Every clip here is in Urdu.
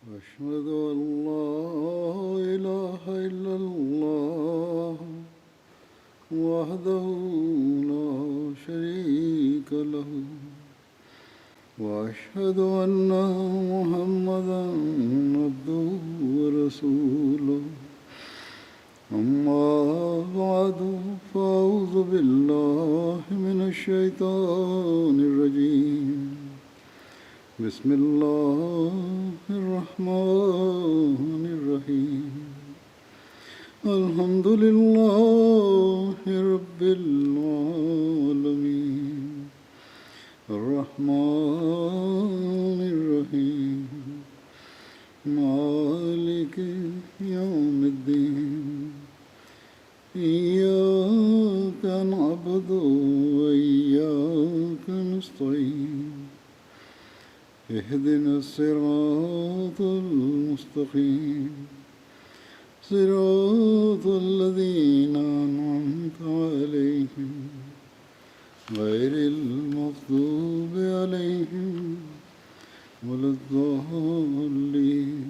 أشهد أن لا إله إلا الله وحده لا شريك له وأشهد أن محمدا عبده ورسوله أما بعد فأعوذ بالله من الشيطان الرجيم بسم الله الرحمن الرحيم الحمد لله رب العالمين الرحمن الرحيم مالك يوم الدين إياك نعبد وإياك نستعين اهدنا الصراط المستقيم صراط الذين أنعمت عليهم غير المغضوب عليهم ولا الضالين.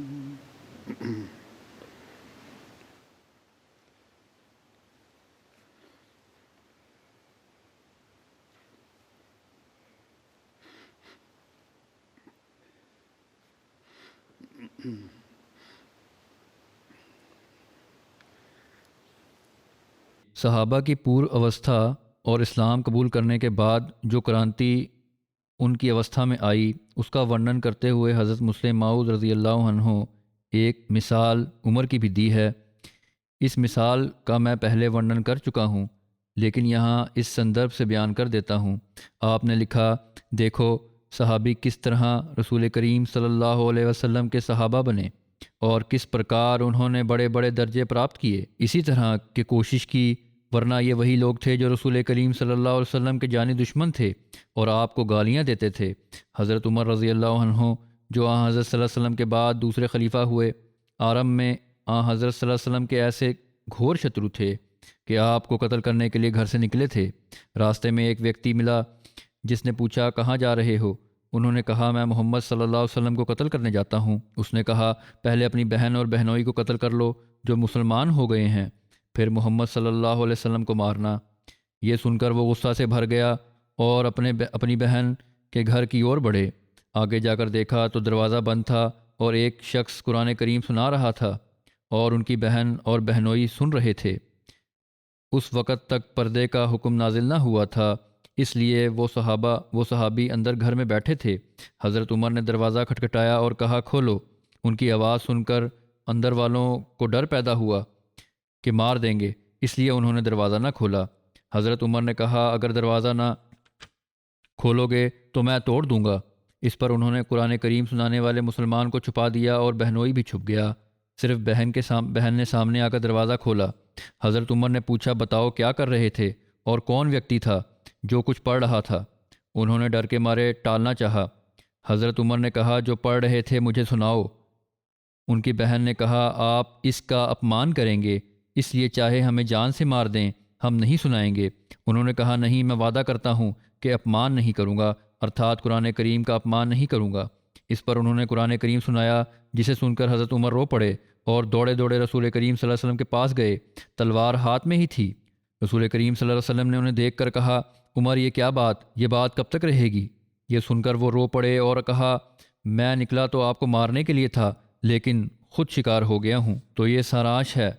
صحابہ کی پور اوستھا اور اسلام قبول کرنے کے بعد جو کرانتی ان کی اوستھا میں آئی اس کا ورنن کرتے ہوئے حضرت مسلم موعود رضی اللہ عنہ ایک مثال عمر کی بھی دی ہے۔ اس مثال کا میں پہلے ورنن کر چکا ہوں، لیکن یہاں اس سندرب سے بیان کر دیتا ہوں۔ آپ نے لکھا، دیکھو صحابی کس طرح رسول کریم صلی اللہ علیہ وسلم کے صحابہ بنے اور کس پرکار انہوں نے بڑے بڑے درجے پراپت کیے، اسی طرح کی کوشش کی، ورنہ یہ وہی لوگ تھے جو رسول کریم صلی اللہ علیہ وسلم کے جانی دشمن تھے اور آپ کو گالیاں دیتے تھے۔ حضرت عمر رضی اللہ عنہ جو آن حضرت صلی اللہ علیہ وسلم کے بعد دوسرے خلیفہ ہوئے، آرم میں آن حضرت صلی اللہ علیہ وسلم کے ایسے گھور شترو تھے کہ آپ کو قتل کرنے کے لیے گھر سے نکلے تھے۔ راستے میں ایک ویکتی ملا جس نے پوچھا، کہاں جا رہے ہو؟ انہوں نے کہا، میں محمد صلی اللہ علیہ وسلم کو قتل کرنے جاتا ہوں۔ اس نے کہا، پہلے اپنی بہن اور بہنوئی کو قتل کر لو جو مسلمان ہو گئے ہیں، پھر محمد صلی اللہ علیہ وسلم کو مارنا۔ یہ سن کر وہ غصہ سے بھر گیا اور اپنی بہن کے گھر کی اور بڑھے۔ آگے جا کر دیکھا تو دروازہ بند تھا اور ایک شخص قرآن کریم سنا رہا تھا اور ان کی بہن اور بہنوئی سن رہے تھے۔ اس وقت تک پردے کا حکم نازل نہ ہوا تھا، اس لیے وہ صحابی اندر گھر میں بیٹھے تھے۔ حضرت عمر نے دروازہ کھٹکھٹایا اور کہا، کھولو۔ ان کی آواز سن کر اندر والوں کو ڈر پیدا ہوا کہ مار دیں گے، اس لیے انہوں نے دروازہ نہ کھولا۔ حضرت عمر نے کہا، اگر دروازہ نہ کھولو گے تو میں توڑ دوں گا۔ اس پر انہوں نے قرآن کریم سنانے والے مسلمان کو چھپا دیا اور بہنوئی بھی چھپ گیا، صرف بہن نے سامنے آ کر دروازہ کھولا۔ حضرت عمر نے پوچھا، بتاؤ کیا کر رہے تھے اور کون ویکتی تھا جو کچھ پڑھ رہا تھا؟ انہوں نے ڈر کے مارے ٹالنا چاہا۔ حضرت عمر نے کہا، جو پڑھ رہے تھے مجھے سناؤ۔ ان کی بہن نے کہا، آپ اس کا اپمان کریں گے، اس لیے چاہے ہمیں جان سے مار دیں ہم نہیں سنائیں گے۔ انہوں نے کہا، نہیں، میں وعدہ کرتا ہوں کہ اپمان نہیں کروں گا، ارتھات قرآن کریم کا اپمان نہیں کروں گا۔ اس پر انہوں نے قرآن کریم سنایا، جسے سن کر حضرت عمر رو پڑے اور دوڑے دوڑے رسول کریم صلی اللہ علیہ وسلم کے پاس گئے، تلوار ہاتھ میں ہی تھی۔ رسول کریم صلی اللہ علیہ وسلم نے انہیں دیکھ کر کہا، عمر یہ کیا بات، یہ بات کب تک رہے گی؟ یہ سن کر وہ رو پڑے اور کہا، میں نکلا تو آپ کو مارنے کے لیے تھا، لیکن خود شکار ہو گیا ہوں۔ تو یہ سارانش ہے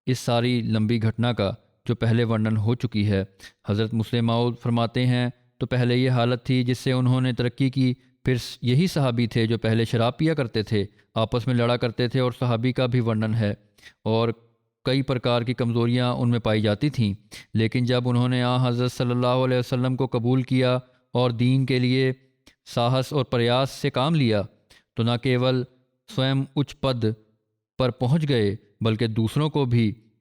اس ساری لمبی گھٹنا کا جو پہلے ورنن ہو چکی ہے۔ حضرت مسلم موعود فرماتے ہیں، تو پہلے یہ حالت تھی جس سے انہوں نے ترقی کی، پھر یہی صحابی تھے جو پہلے شراب پیا کرتے تھے، آپس میں لڑا کرتے تھے، اور صحابی کا بھی ورنن ہے اور کئی پرکار کی کمزوریاں ان میں پائی جاتی تھیں، لیکن جب انہوں نے حضرت صلی اللہ علیہ وسلم کو قبول کیا اور دین کے لیے ساہس اور پریاس سے کام لیا تو نہ کیول سوئم اچ پد پر پہنچ گئے بلکہ دوسروں کو بھی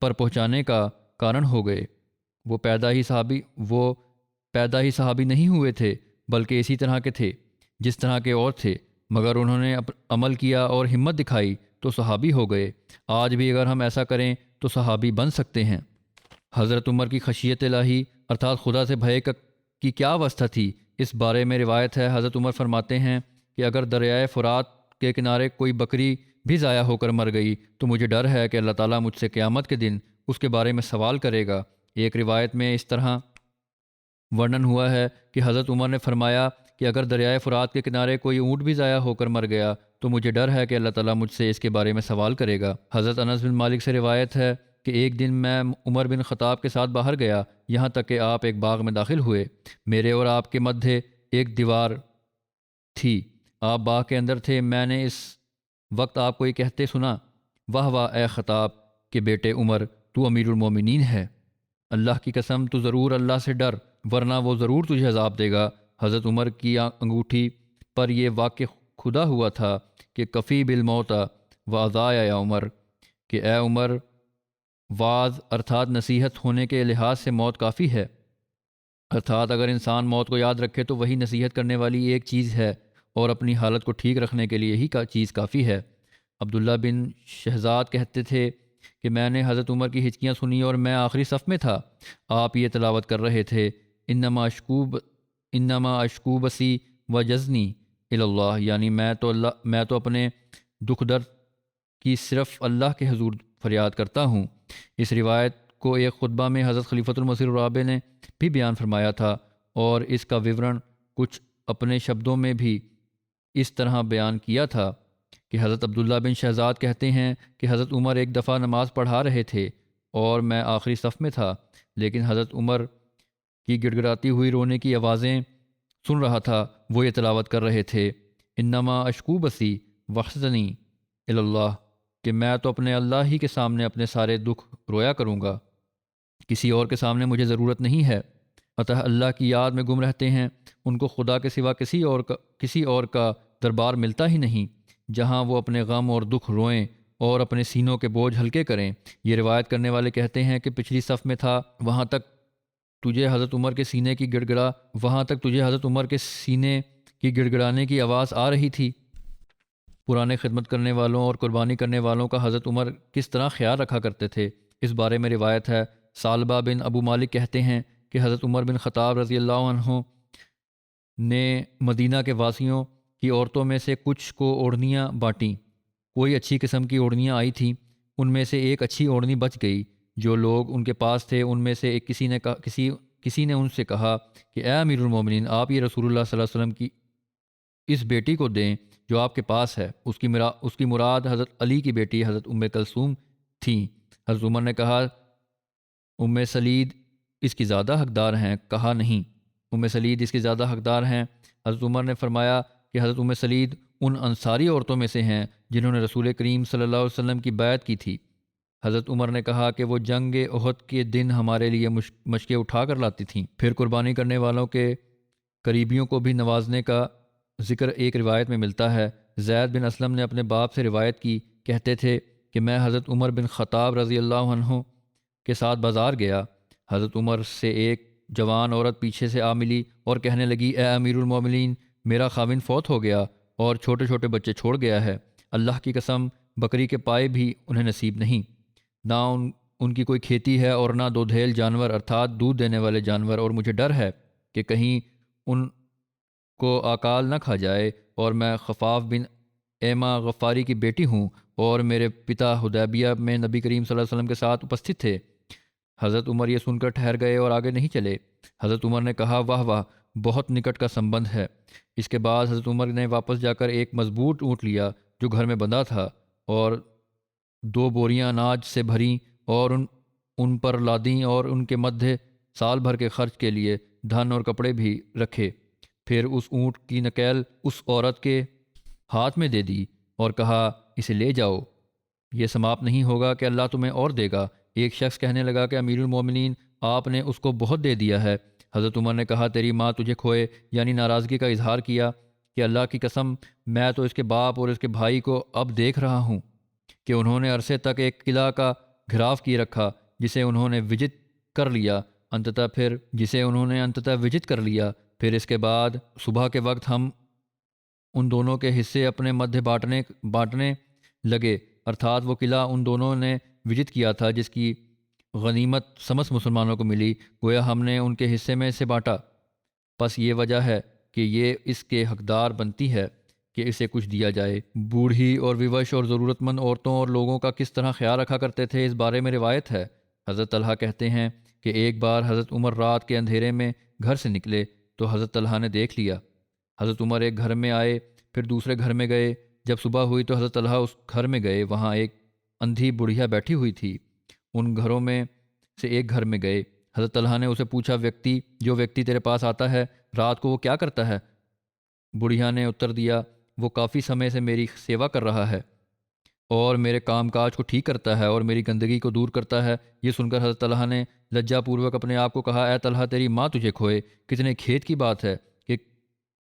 پر پہنچانے کا کارن ہو گئے۔ وہ پیدا ہی صحابی نہیں ہوئے تھے بلکہ اسی طرح کے تھے جس طرح کے اور تھے، مگر انہوں نے عمل کیا اور ہمت دکھائی تو صحابی ہو گئے۔ آج بھی اگر ہم ایسا کریں تو صحابی بن سکتے ہیں۔ حضرت عمر کی خشیت الہی ارتھات خدا سے بھے کی کیا اوستھا تھی، اس بارے میں روایت ہے۔ حضرت عمر فرماتے ہیں کہ اگر دریائے فرات کے کنارے کوئی بکری بھی ضائع ہو کر مر گئی تو مجھے ڈر ہے کہ اللہ تعالیٰ مجھ سے قیامت کے دن اس کے بارے میں سوال کرے گا۔ ایک روایت میں اس طرح ورنن ہوا ہے کہ حضرت عمر نے فرمایا کہ اگر دریائے فرات کے کنارے کوئی اونٹ بھی ضائع ہو کر مر گیا تو مجھے ڈر ہے کہ اللہ تعالیٰ مجھ سے اس کے بارے میں سوال کرے گا۔ حضرت انس بن مالک سے روایت ہے کہ ایک دن میں عمر بن خطاب کے ساتھ باہر گیا، یہاں تک کہ آپ ایک باغ میں داخل ہوئے۔ میرے اور آپ کے مدھے ایک دیوار تھی، آپ باغ کے اندر تھے۔ میں نے اس وقت آپ کو یہ کہتے سنا، واہ واہ اے خطاب کہ بیٹے عمر، تو امیر المومنین ہے، اللہ کی قسم تو ضرور اللہ سے ڈر، ورنہ وہ ضرور تجھے عذاب دے گا۔ حضرت عمر کی انگوٹھی پر یہ واقع خدا ہوا تھا کہ کفی بالموت وعظایا یا عمر، کہ اے عمر، وعظ ارتھات نصیحت ہونے کے لحاظ سے موت کافی ہے، ارتھات اگر انسان موت کو یاد رکھے تو وہی نصیحت کرنے والی ایک چیز ہے، اور اپنی حالت کو ٹھیک رکھنے کے لیے یہی چیز کافی ہے۔ عبداللہ بن شہزاد کہتے تھے کہ میں نے حضرت عمر کی ہچکیاں سنی اور میں آخری صف میں تھا۔ آپ یہ تلاوت کر رہے تھے، انما اشکو بسی و جزنی اللہ، یعنی میں تو اپنے دکھ درد کی صرف اللہ کے حضور فریاد کرتا ہوں۔ اس روایت کو ایک خطبہ میں حضرت خلیفۃ المسیح الرابع نے بھی بیان فرمایا تھا، اور اس کا وورن کچھ اپنے شبدوں میں بھی اس طرح بیان کیا تھا کہ حضرت عبداللہ بن شہزاد کہتے ہیں کہ حضرت عمر ایک دفعہ نماز پڑھا رہے تھے اور میں آخری صف میں تھا، لیکن حضرت عمر کی گڑ گڑاتی ہوئی رونے کی آوازیں سن رہا تھا۔ وہ یہ تلاوت کر رہے تھے، انما اشکو بسی وحزنی اللہ، کہ میں تو اپنے اللہ ہی کے سامنے اپنے سارے دکھ رویا کروں گا، کسی اور کے سامنے مجھے ضرورت نہیں ہے۔ اتح اللہ کی یاد میں گم رہتے ہیں، ان کو خدا کے سوا کسی اور کا دربار ملتا ہی نہیں جہاں وہ اپنے غم اور دکھ روئیں اور اپنے سینوں کے بوجھ ہلکے کریں۔ یہ روایت کرنے والے کہتے ہیں کہ پچھلی صف میں تھا، وہاں تک تجھے حضرت عمر کے سینے کی گڑ گڑانے کی آواز آ رہی تھی۔ پرانے خدمت کرنے والوں اور قربانی کرنے والوں کا حضرت عمر کس طرح خیال رکھا کرتے تھے، اس بارے میں روایت ہے۔ ثعلبہ بن ابو مالک کہتے ہیں کہ حضرت عمر بن خطاب رضی اللہ عنہ نے مدینہ کے واسیوں کی عورتوں میں سے کچھ کو اوڑھنیاں بانٹیں۔ کوئی اچھی قسم کی اوڑھنیاں آئی تھیں، ان میں سے ایک اچھی اوڑھنی بچ گئی۔ جو لوگ ان کے پاس تھے ان میں سے کسی نے ان سے کہا کہ اے امیر المومنین، آپ یہ رسول اللہ صلی اللہ علیہ وسلم کی اس بیٹی کو دیں جو آپ کے پاس ہے۔ اس کی مراد حضرت علی کی بیٹی حضرت ام کلثوم تھیں۔ حضرت عمر نے کہا، ام سلید اس کی زیادہ حقدار ہیں؟ کہا نہیں، ام سلید اس کی زیادہ حقدار ہیں۔ حضرت عمر نے فرمایا کہ حضرت ام سلید ان انصاری عورتوں میں سے ہیں جنہوں نے رسول کریم صلی اللہ علیہ وسلم کی بیعت کی تھی۔ حضرت عمر نے کہا کہ وہ جنگ احد کے دن ہمارے لیے مشقیں اٹھا کر لاتی تھیں۔ پھر قربانی کرنے والوں کے قریبیوں کو بھی نوازنے کا ذکر ایک روایت میں ملتا ہے۔ زید بن اسلم نے اپنے باپ سے روایت کی، کہتے تھے کہ میں حضرت عمر بن خطاب رضی اللہ عنہ کے ساتھ بازار گیا۔ حضرت عمر سے ایک جوان عورت پیچھے سے آ ملی اور کہنے لگی، اے امیر المومنین، میرا خاوند فوت ہو گیا اور چھوٹے چھوٹے بچے چھوڑ گیا ہے، اللہ کی قسم بکری کے پائے بھی انہیں نصیب نہیں، نہ ان کی کوئی کھیتی ہے اور نہ دودھیل جانور ارتھات دودھ دینے والے جانور، اور مجھے ڈر ہے کہ کہیں ان کو اکال نہ کھا جائے، اور میں خفاف بن ایما غفاری کی بیٹی ہوں، اور میرے پتا حدیبیہ میں نبی کریم صلی اللہ علیہ وسلم کے ساتھ اپستھت تھے۔ حضرت عمر یہ سن کر ٹھہر گئے اور آگے نہیں چلے۔ حضرت عمر نے کہا، واہ واہ، بہت نکٹ کا سمبند ہے۔ اس کے بعد حضرت عمر نے واپس جا کر ایک مضبوط اونٹ لیا جو گھر میں بندھا تھا، اور 2 بوریاں اناج سے بھریں اور ان پر لادیں، اور ان کے مدھے سال بھر کے خرچ کے لیے دھن اور کپڑے بھی رکھے۔ پھر اس اونٹ کی نکیل اس عورت کے ہاتھ میں دے دی اور کہا، اسے لے جاؤ، یہ سماپت نہیں ہوگا کہ اللہ تمہیں اور دے گا۔ ایک شخص کہنے لگا کہ امیر المومنین، آپ نے اس کو بہت دے دیا ہے۔ حضرت عمر نے کہا، تیری ماں تجھے کھوئے، یعنی ناراضگی کا اظہار کیا کہ اللہ کی قسم میں تو اس کے باپ اور اس کے بھائی کو اب دیکھ رہا ہوں کہ انہوں نے عرصے تک ایک قلعہ کا گھراو کیے رکھا جسے انہوں نے وجت کر لیا، پھر اس کے بعد صبح کے وقت ہم ان دونوں کے حصے اپنے مدھے بانٹنے لگے، ارتھات وہ قلعہ ان دونوں نے وجت کیا تھا جس کی غنیمت سمست مسلمانوں کو ملی، گویا ہم نے ان کے حصے میں سے بانٹا۔ پس یہ وجہ ہے کہ یہ اس کے حقدار بنتی ہے کہ اسے کچھ دیا جائے۔ بوڑھی اور ویوش اور ضرورت مند عورتوں اور لوگوں کا کس طرح خیال رکھا کرتے تھے، اس بارے میں روایت ہے۔ حضرت طلحہ کہتے ہیں کہ ایک بار حضرت عمر رات کے اندھیرے میں گھر سے نکلے تو حضرت طلحہ نے دیکھ لیا۔ حضرت عمر ایک گھر میں آئے، پھر دوسرے گھر میں گئے۔ جب صبح ہوئی تو حضرت طلحہ اس گھر میں گئے، وہاں ایک اندھی بڑھیا بیٹھی ہوئی تھی۔ ان گھروں میں سے ایک گھر میں گئے۔ حضرت طلحہ نے اسے پوچھا، جو ویکتی تیرے پاس آتا ہے رات کو وہ کیا کرتا ہے؟ بڑھیا نے اتر دیا، وہ کافی سمے سے میری سیوا کر رہا ہے اور میرے کام کاج کو ٹھیک کرتا ہے اور میری گندگی کو دور کرتا ہے۔ یہ سن کر حضرت طلحہ نے لجا پوروک اپنے آپ کو کہا، اے طلحہ تیری ماں تجھے کھوئے، کتنے کھیت کی بات ہے کہ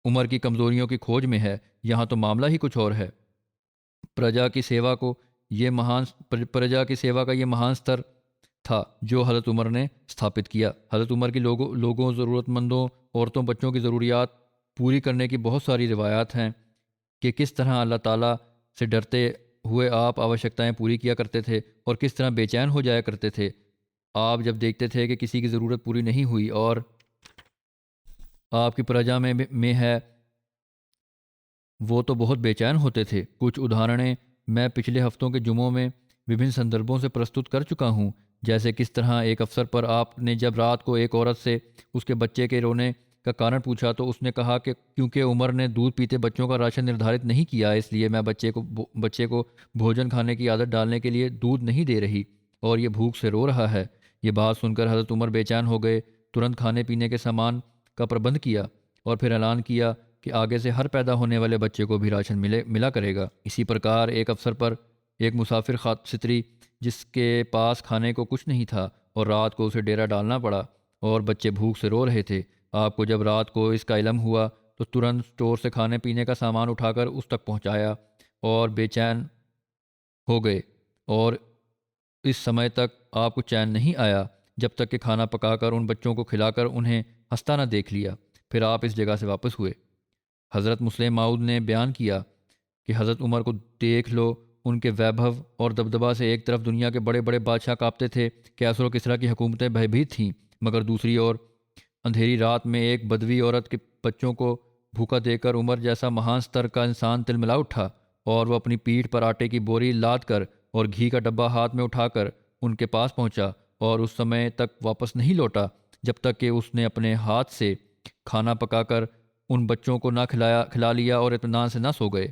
عمر کی کمزوریوں کی کھوج میں ہے، یہاں تو معاملہ ہی کچھ اور ہے۔ پرجا کی سیوا کا یہ مہان ستر تھا جو حضرت عمر نے ستھاپت کیا۔ حضرت عمر کی لوگوں ضرورت مندوں، عورتوں، بچوں کی ضروریات پوری کرنے کی بہت ساری روایات ہیں کہ کس طرح اللہ تعالیٰ سے ڈرتے ہوئے آپ آوشکتائیں پوری کیا کرتے تھے اور کس طرح بے چین ہو جایا کرتے تھے۔ آپ جب دیکھتے تھے کہ کسی کی ضرورت پوری نہیں ہوئی اور آپ کی پرجا میں ہے، وہ تو بہت بے چین ہوتے تھے۔ کچھ ادھارنیں میں پچھلے ہفتوں کے جمعوں میں وبھن سندربھوں سے پرستت کر چکا ہوں، جیسے کس طرح ایک افسر پر آپ نے جب رات کو ایک عورت سے اس کے بچے کے رونے کا کارن پوچھا تو اس نے کہا کہ کیونکہ عمر نے دودھ پیتے بچوں کا راشن نردھارت نہیں کیا، اس لیے میں بچے کو بھوجن کھانے کی عادت ڈالنے کے لیے دودھ نہیں دے رہی اور یہ بھوک سے رو رہا ہے۔ یہ بات سن کر حضرت عمر بے چین ہو گئے، ترنت کھانے پینے کے سامان کا پربند کیا اور پھر اعلان کیا کہ آگے سے ہر پیدا ہونے والے بچے کو بھی راشن ملا کرے گا۔ اسی پرکار ایک افسر پر ایک مسافر ستری جس کے پاس کھانے کو کچھ نہیں تھا اور رات کو اسے ڈیرا ڈالنا پڑا اور بچے بھوک سے رو رہے تھے۔ آپ کو جب رات کو اس کا علم ہوا تو ترنت اسٹور سے کھانے پینے کا سامان اٹھا کر اس تک پہنچایا اور بے چین ہو گئے، اور اس سمے تک آپ کو چین نہیں آیا جب تک کہ کھانا پکا کر ان بچوں کو کھلا کر انہیں ہنستا نہ دیکھ لیا۔ پھر آپ اس جگہ سے واپس ہوئے۔ حضرت مسلم ماؤد نے بیان کیا کہ حضرت عمر کو دیکھ لو، ان کے ویبھو اور دبدبا سے ایک طرف دنیا کے بڑے بڑے بادشاہ کانپتے تھے، کیسر و کسریٰ کی حکومتیں بھے بھیت تھیں، مگر دوسری اور اندھیری رات میں ایک بدوی عورت کے بچوں کو بھوکا دے کر عمر جیسا مہان ستر کا انسان تلملا اٹھا اور وہ اپنی پیٹھ پر آٹے کی بوری لاد کر اور گھی کا ڈبہ ہاتھ میں اٹھا کر ان کے پاس پہنچا اور اس سمے تک واپس نہیں لوٹا جب تک کہ اس نے اپنے ہاتھ سے کھانا پکا کر ان بچوں کو نہ کھلا لیا اور اطمینان سے نہ سو گئے۔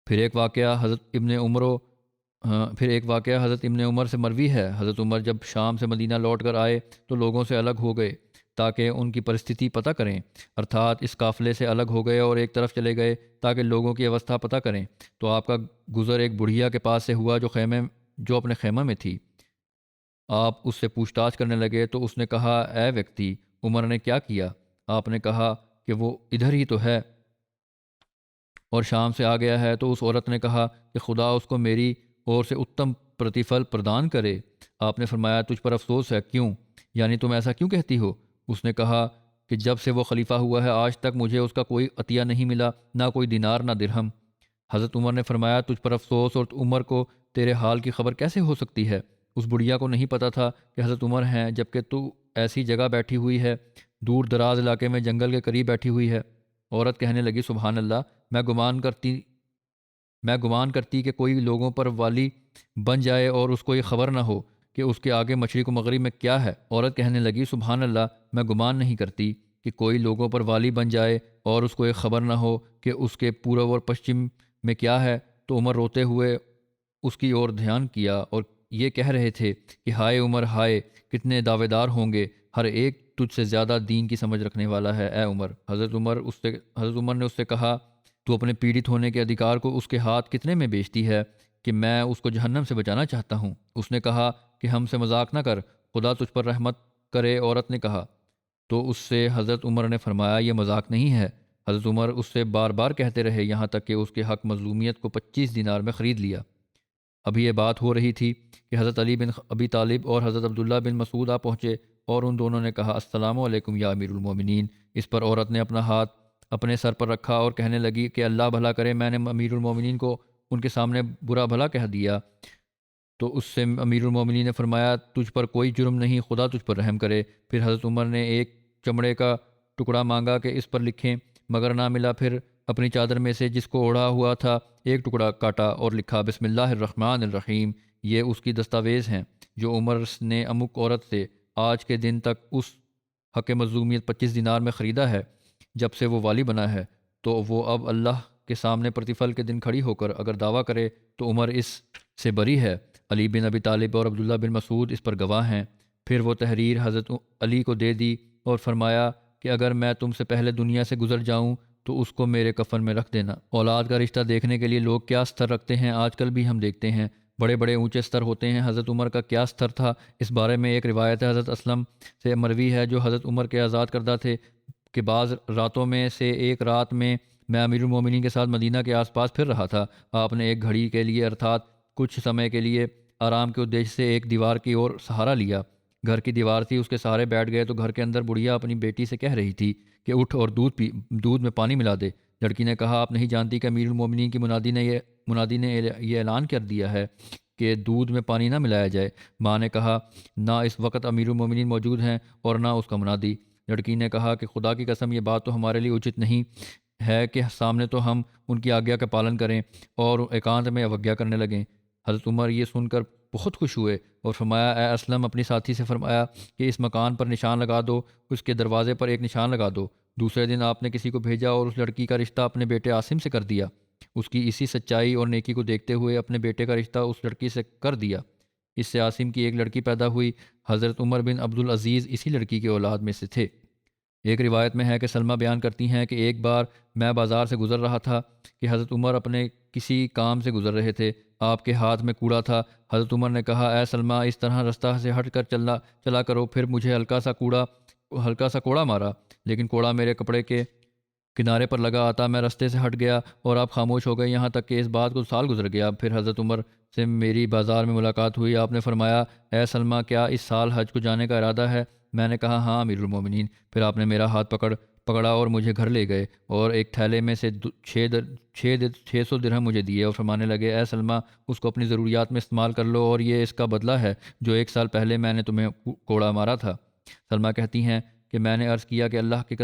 پھر ایک واقعہ حضرت ابن عمر سے مروی ہے۔ حضرت عمر جب شام سے مدینہ لوٹ کر آئے تو لوگوں سے الگ ہو گئے تاکہ ان کی پرستھتی پتہ کریں، ارتھات اس قافلے سے الگ ہو گئے اور ایک طرف چلے گئے تاکہ لوگوں کی اوستھا پتہ کریں۔ تو آپ کا گزر ایک بڑھیا کے پاس سے ہوا جو اپنے خیمہ میں تھی۔ آپ اس سے پوچھ تاچھ کرنے لگے تو اس نے کہا، اے ویکتی، عمر نے کیا کیا؟ آپ نے کہا کہ وہ ادھر ہی تو ہے اور شام سے آ گیا ہے۔ تو اس عورت نے کہا کہ خدا اس کو میری اور سے اتم پرتیفل پردان کرے۔ آپ نے فرمایا، تجھ پر افسوس ہے، کیوں؟ یعنی تم ایسا کیوں کہتی ہو؟ اس نے کہا کہ جب سے وہ خلیفہ ہوا ہے آج تک مجھے اس کا کوئی عطیہ نہیں ملا، نہ کوئی دینار نہ درہم۔ حضرت عمر نے فرمایا، تجھ پر افسوس، اور عمر کو تیرے حال کی خبر کیسے ہو سکتی ہے؟ اس بڑھیا کو نہیں پتہ تھا کہ حضرت عمر ہیں، جبکہ تو ایسی جگہ بیٹھی ہوئی ہے، دور دراز علاقے میں جنگل کے قریب بیٹھی ہوئی ہے۔ عورت کہنے لگی، سبحان اللہ، میں گمان کرتی کہ کوئی لوگوں پر والی بن جائے اور اس کو یہ خبر نہ ہو کہ اس کے آگے مشرق و مغرب میں کیا ہے۔ عورت کہنے لگی، سبحان اللہ، میں گمان نہیں کرتی کہ کوئی لوگوں پر والی بن جائے اور اس کو یہ خبر نہ ہو کہ اس کے پورب اور پشچم میں کیا ہے۔ تو عمر روتے ہوئے اس کی اور دھیان کیا اور یہ کہہ رہے تھے کہ ہائے عمر، ہائے کتنے دعوے دار ہوں گے، ہر ایک تجھ سے زیادہ دین کی سمجھ رکھنے والا ہے، اے عمر۔ حضرت عمر نے اس سے کہا، تو اپنے پیڑت ہونے کے ادھیکار کو اس کے ہاتھ کتنے میں بیچتی ہے کہ میں اس کو جہنم سے بچانا چاہتا ہوں؟ اس نے کہا کہ ہم سے مذاق نہ کر، خدا تجھ پر رحمت کرے۔ عورت نے کہا تو اس سے حضرت عمر نے فرمایا، یہ مذاق نہیں ہے۔ حضرت عمر اس سے بار بار کہتے رہے یہاں تک کہ اس کے حق مظلومیت کو 25 دینار میں خرید لیا۔ ابھی یہ بات ہو رہی تھی کہ حضرت علی بن ابی طالب اور حضرت عبداللہ بن مسعود آ پہنچے اور ان دونوں نے کہا، السلام علیکم یا امیر المومنین۔ اس پر عورت نے اپنا ہاتھ اپنے سر پر رکھا اور کہنے لگی کہ اللہ بھلا کرے، میں نے امیر المومنین کو ان کے سامنے برا بھلا کہہ دیا۔ تو اس سے امیر المومنین نے فرمایا، تجھ پر کوئی جرم نہیں، خدا تجھ پر رحم کرے۔ پھر حضرت عمر نے ایک چمڑے کا ٹکڑا مانگا کہ اس پر لکھیں، مگر نہ ملا۔ پھر اپنی چادر میں سے جس کو اوڑھا ہوا تھا ایک ٹکڑا کاٹا اور لکھا بسم اللہ الرحمن الرحیم، یہ اس کی دستاویز ہیں جو عمر نے امک عورت سے آج کے دن تک اس حق مظلومیت 25 دینار میں خریدا ہے جب سے وہ والی بنا ہے، تو وہ اب اللہ کے سامنے پرتیفل کے دن کھڑی ہو کر اگر دعویٰ کرے تو عمر اس سے بری ہے۔ علی بن ابی طالب اور عبداللہ بن مسعود اس پر گواہ ہیں۔ پھر وہ تحریر حضرت علی کو دے دی اور فرمایا کہ اگر میں تم سے پہلے دنیا سے گزر جاؤں تو اس کو میرے کفن میں رکھ دینا۔ اولاد کا رشتہ دیکھنے کے لیے لوگ کیا استر رکھتے ہیں آج کل بھی ہم دیکھتے ہیں، بڑے بڑے اونچے استر ہوتے ہیں۔ حضرت عمر کا کیا استر تھا، اس بارے میں ایک روایت حضرت اسلم سے مروی ہے جو حضرت عمر کے آزاد کردہ تھے کہ بعض راتوں میں سے ایک رات میں امیر المومنین کے ساتھ مدینہ کے آس پاس پھر رہا تھا۔ آپ نے ایک گھڑی کے لیے ارتھات کچھ سمے کے لیے آرام کے ادیش سے ایک دیوار کی اور سہارا لیا۔ گھر کی دیوار تھی، اس کے سہارے بیٹھ گئے تو گھر کے اندر بڑھیا اپنی بیٹی سے کہہ رہی تھی کہ اٹھ اور دودھ میں پانی ملا دے۔ لڑکی نے کہا آپ نہیں جانتی کہ امیر المومنین کی منادی نے یہ اعلان کر دیا ہے کہ دودھ میں پانی نہ ملایا جائے۔ ماں نے کہا نہ اس وقت امیر المومنین موجود ہیں اور نہ اس کا منادی۔ لڑکی نے کہا کہ خدا کی قسم یہ بات تو ہمارے لیے اچت نہیں ہے کہ سامنے تو ہم ان کی آگیا کا پالن کریں اور ایکانت میں اوگیا کرنے لگیں۔ حضرت عمر یہ سن کر بہت خوش ہوئے اور فرمایا اے اسلم اپنی ساتھی سے فرمایا کہ اس مکان پر نشان لگا دو، اس کے دروازے پر ایک نشان لگا دو۔ دوسرے دن آپ نے کسی کو بھیجا اور اس لڑکی کا رشتہ اپنے بیٹے عاصم سے کر دیا۔ اس کی اسی سچائی اور نیکی کو دیکھتے ہوئے اپنے بیٹے کا رشتہ اس لڑکی سے کر دیا۔ اس سے عاصم کی ایک لڑکی پیدا ہوئی۔ حضرت عمر بن عبدالعزیز اسی لڑکی کے اولاد میں سے تھے۔ ایک روایت میں ہے کہ سلمہ بیان کرتی ہیں کہ ایک بار میں بازار سے گزر رہا تھا کہ حضرت عمر اپنے کسی کام سے گزر رہے تھے۔ آپ کے ہاتھ میں کوڑا تھا۔ حضرت عمر نے کہا اے سلمہ اس طرح رستہ سے ہٹ کر چلا کرو۔ پھر مجھے ہلکا سا کوڑا مارا، لیکن کوڑا میرے کپڑے کے کنارے پر لگا آتا میں رستے سے ہٹ گیا اور آپ خاموش ہو گئے، یہاں تک کہ اس بات کو سال گزر گیا۔ پھر حضرت عمر سے میری بازار میں ملاقات ہوئی۔ آپ نے فرمایا اے سلمہ کیا اس سال حج کو جانے کا ارادہ ہے؟ میں نے کہا ہاں امیر المومنین۔ پھر آپ نے میرا ہاتھ پکڑا اور مجھے گھر لے گئے اور ایک تھیلے میں سے 600 درہم مجھے دیے اور فرمانے لگے اے سلمہ اس کو اپنی ضروریات میں استعمال کر لو اور یہ اس کا بدلہ ہے جو 1 سال پہلے میں نے تمہیں کوڑا مارا تھا۔ سلمہ کہتی ہیں کہ میں نے عرض کیا کہ اللہ کی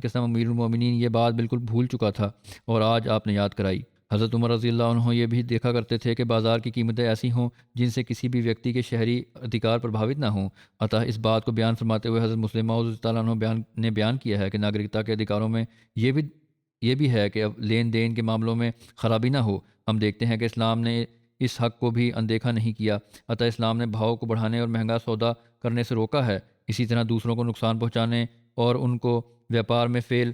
قسم امیر المومنین یہ بات بالکل بھول چکا تھا اور آج آپ نے یاد کرائی۔ حضرت عمر رضی اللہ عنہ یہ بھی دیکھا کرتے تھے کہ بازار کی قیمتیں ایسی ہوں جن سے کسی بھی ویکتی کے شہری ادھیکار پربھاوت نہ ہوں۔ عطا اس بات کو بیان فرماتے ہوئے حضرت مسلم موعود تعالیٰ عنہ نے بیان کیا ہے کہ ناگرکتا کے ادھیکاروں میں یہ بھی ہے کہ اب لین دین کے معاملوں میں خرابی نہ ہو۔ ہم دیکھتے ہیں کہ اسلام نے اس حق کو بھی اندیکھا نہیں کیا۔ عطا اسلام نے بھاؤ کو بڑھانے اور مہنگا سودا کرنے سے روکا ہے۔ اسی طرح دوسروں کو نقصان پہنچانے اور ان کو ویپار میں فیل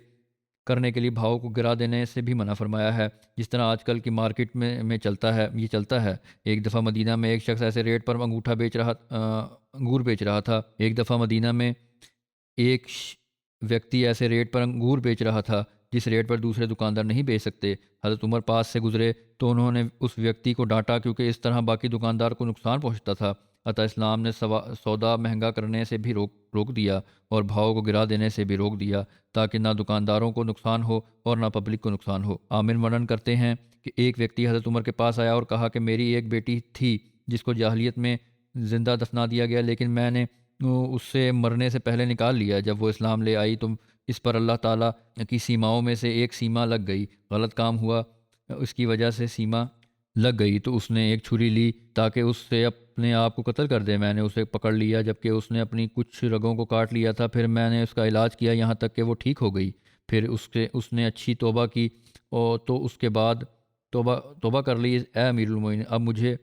کرنے کے لیے بھاؤ کو گرا دینے سے بھی منع فرمایا ہے، جس طرح آج کل کی مارکیٹ میں چلتا ہے۔ ایک دفعہ مدینہ میں ایک شخص ایسے ریٹ پر انگور بیچ رہا تھا۔ ایک دفعہ مدینہ میں ایک ویکتی ایسے ریٹ پر انگور بیچ رہا تھا جس ریٹ پر دوسرے دکاندار نہیں بیچ سکتے۔ حضرت عمر پاس سے گزرے تو انہوں نے اس ویکتی کو ڈانٹا کیونکہ اس طرح باقی دکاندار کو نقصان پہنچتا تھا۔ عطا اسلام نے سودا مہنگا کرنے سے بھی روک دیا اور بھاؤ کو گرا دینے سے بھی روک دیا تاکہ نہ دکانداروں کو نقصان ہو اور نہ پبلک کو نقصان ہو۔ عامر ورنن کرتے ہیں کہ ایک ویکتی حضرت عمر کے پاس آیا اور کہا کہ میری ایک بیٹی تھی جس کو جاہلیت میں زندہ دفنا دیا گیا، لیکن میں نے اس سے مرنے سے پہلے نکال لیا۔ جب وہ اسلام لے آئی تو اس پر اللہ تعالیٰ کی سیماؤں میں سے ایک سیما لگ گئی، غلط کام ہوا، اس کی وجہ سے سیما لگ گئی تو اس نے ایک چھری لی تاکہ اس سے اپنے آپ کو قتل کر دے۔ میں نے اسے پکڑ لیا جبکہ اس نے اپنی کچھ رگوں کو کاٹ لیا تھا، پھر میں نے اس کا علاج کیا یہاں تک کہ وہ ٹھیک ہو گئی۔ پھر اس نے اچھی توبہ کی اور تو اس کے بعد توبہ کر لی۔ اے امیر المومنین اب مجھے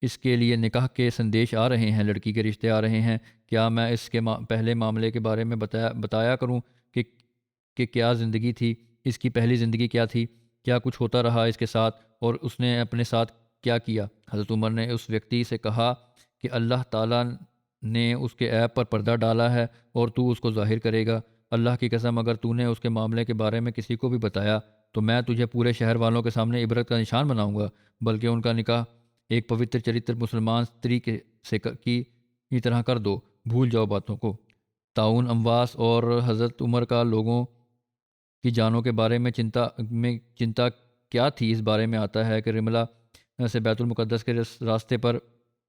اس کے لیے نکاح کے سندیش آ رہے ہیں، لڑکی کے رشتے آ رہے ہیں، کیا میں اس کے پہلے معاملے کے بارے میں بتایا کروں کہ کیا زندگی تھی، اس کی پہلی زندگی کیا تھی، کیا کچھ ہوتا رہا اس کے ساتھ اور اس نے اپنے ساتھ کیا کیا؟ حضرت عمر نے اس ویکتی سے کہا کہ اللہ تعالیٰ نے اس کے عیب پر پردہ ڈالا ہے اور تو اس کو ظاہر کرے گا۔ اللہ کی قسم اگر تو نے اس کے معاملے کے بارے میں کسی کو بھی بتایا تو میں تجھے پورے شہر والوں کے سامنے عبرت کا نشان بناؤں گا، بلکہ ان کا نکاح ایک پوتر چرتر مسلمان استری سے کی طرح کر دو، بھول جاؤ باتوں کو۔ تعاون امواس اور حضرت عمر کا لوگوں کی جانوں کے بارے میں چنتا کیا تھی، اس بارے میں آتا ہے کہ رملہ سے بیت المقدس کے راستے پر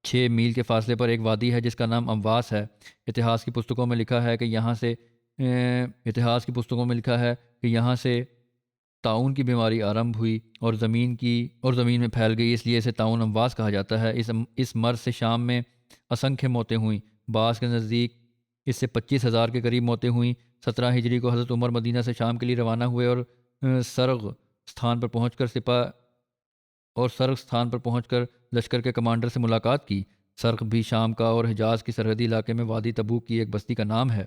6 میل کے فاصلے پر ایک وادی ہے جس کا نام امواس ہے۔ اتہاس کی پستکوں میں لکھا ہے کہ یہاں سے طاعون کی بیماری آرمبھ ہوئی اور زمین میں پھیل گئی، اس لیے اسے طاعون امواس کہا جاتا ہے۔ اس مرض سے شام میں اسنکھیہ موتیں ہوئیں، بعض کے نزدیک اس سے 25,000 کے قریب موتیں ہوئیں۔ 17 ہجری کو حضرت عمر مدینہ سے شام کے لیے روانہ ہوئے اور سرغ استھان پر پہنچ کر لشکر کے کمانڈر سے ملاقات کی۔ سرغ بھی شام کا اور حجاز کی سرحدی علاقے میں وادی تبوک کی ایک بستی کا نام ہے،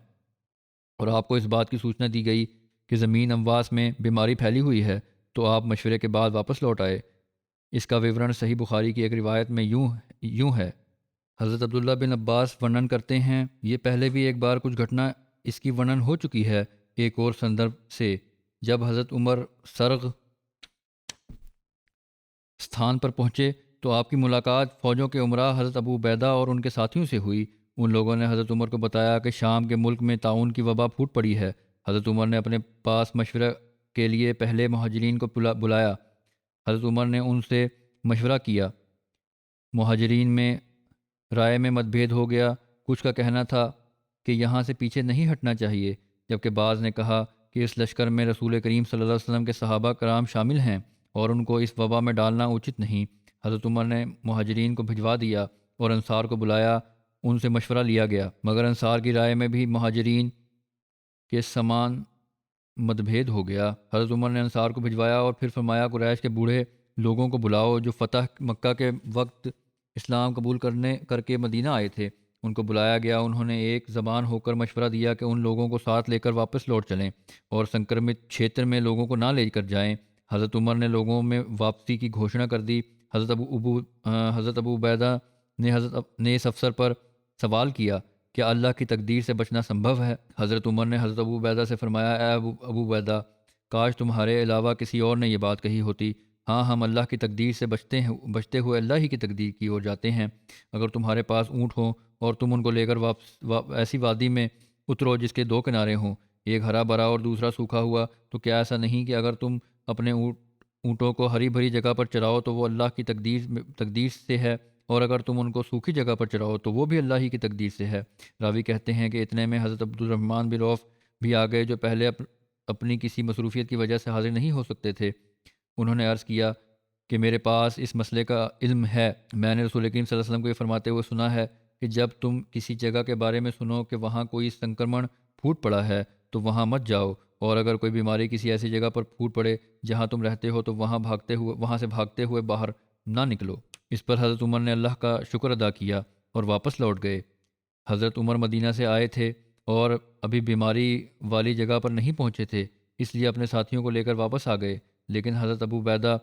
اور آپ کو اس بات کی سوچنا دی گئی کہ زمین امواس میں بیماری پھیلی ہوئی ہے، تو آپ مشورے کے بعد واپس لوٹ آئے۔ اس کا وورن صحیح بخاری کی ایک روایت میں یوں ہے۔ حضرت عبداللہ بن عباس ورنن کرتے ہیں، یہ پہلے بھی ایک بار کچھ گھٹنا اس کی ورنن ہو چکی ہے ایک اور سندربھ سے۔ جب حضرت عمر سرغ استھان پر پہنچے تو آپ کی ملاقات فوجوں کے عمراء حضرت ابو عبیدہ اور ان کے ساتھیوں سے ہوئی۔ ان لوگوں نے حضرت عمر کو بتایا کہ شام کے ملک میں طاعون کی وبا پھوٹ پڑی ہے۔ حضرت عمر نے اپنے پاس مشورہ کے لیے پہلے مہاجرین کو بلایا۔ حضرت عمر نے ان سے مشورہ کیا۔ مہاجرین میں رائے میں متبھید ہو گیا، کچھ کا کہنا تھا کہ یہاں سے پیچھے نہیں ہٹنا چاہیے، جبکہ بعض نے کہا کہ اس لشکر میں رسول کریم صلی اللہ علیہ وسلم کے صحابہ کرام شامل ہیں اور ان کو اس وبا میں ڈالنا اچت نہیں۔ حضرت عمر نے مہاجرین کو بھجوا دیا اور انصار کو بلایا، ان سے مشورہ لیا گیا، مگر انصار کی رائے میں بھی مہاجرین کے سمان متبھید ہو گیا۔ حضرت عمر نے انصار کو بھجوایا اور پھر فرمایا، قریش کے بوڑھے لوگوں کو بلاؤ جو فتح مکہ کے وقت اسلام قبول کر کے مدینہ آئے تھے۔ ان کو بلایا گیا، انہوں نے ایک زبان ہو کر مشورہ دیا کہ ان لوگوں کو ساتھ لے کر واپس لوٹ چلیں اور سنکرمت چھیتر میں لوگوں کو نہ لے کر جائیں۔ حضرت عمر نے لوگوں میں واپسی کی گھوشنا کر دی۔ حضرت ابو عبیدہ نے اس افسر پر سوال کیا، کیا اللہ کی تقدیر سے بچنا سنبھو ہے؟ حضرت عمر نے حضرت ابو عبیدہ سے فرمایا، اے ابو عبیدہ، کاش تمہارے علاوہ کسی اور نے یہ بات کہی ہوتی۔ ہاں، ہم اللہ کی تقدیر سے بچتے ہوئے اللہ ہی کی تقدیر کی اور جاتے ہیں۔ اگر تمہارے پاس اونٹ ہوں اور تم ان کو لے کر ایسی وادی میں اترو جس کے 2 کنارے ہوں، ایک ہرا بھرا اور دوسرا سوکھا ہوا، تو کیا ایسا نہیں کہ اگر تم اپنے اونٹوں کو ہری بھری جگہ پر چراؤ تو وہ اللہ کی تقدیر سے ہے، اور اگر تم ان کو سوکھی جگہ پر چراؤ تو وہ بھی اللہ ہی کی تقدیر سے ہے۔ راوی کہتے ہیں کہ اتنے میں حضرت عبد الرحمن بن عوف بھی آ گئے، جو پہلے اپنی کسی مصروفیت کی وجہ سے حاضر نہیں ہو سکتے تھے۔ انہوں نے عرض کیا کہ میرے پاس اس مسئلے کا علم ہے، میں نے رسول کریم صلی اللہ علیہ وسلم کو یہ فرماتے ہوئے سنا ہے کہ جب تم کسی جگہ کے بارے میں سنو کہ وہاں کوئی سنکرمن پھوٹ پڑا ہے تو وہاں مت جاؤ، اور اگر کوئی بیماری کسی ایسی جگہ پر پھوٹ پڑے جہاں تم رہتے ہو تو وہاں سے بھاگتے ہوئے باہر نہ نکلو۔ اس پر حضرت عمر نے اللہ کا شکر ادا کیا اور واپس لوٹ گئے۔ حضرت عمر مدینہ سے آئے تھے اور ابھی بیماری والی جگہ پر نہیں پہنچے تھے، اس لیے اپنے ساتھیوں کو لے کر واپس آ گئے، لیکن حضرت ابو عبیدہ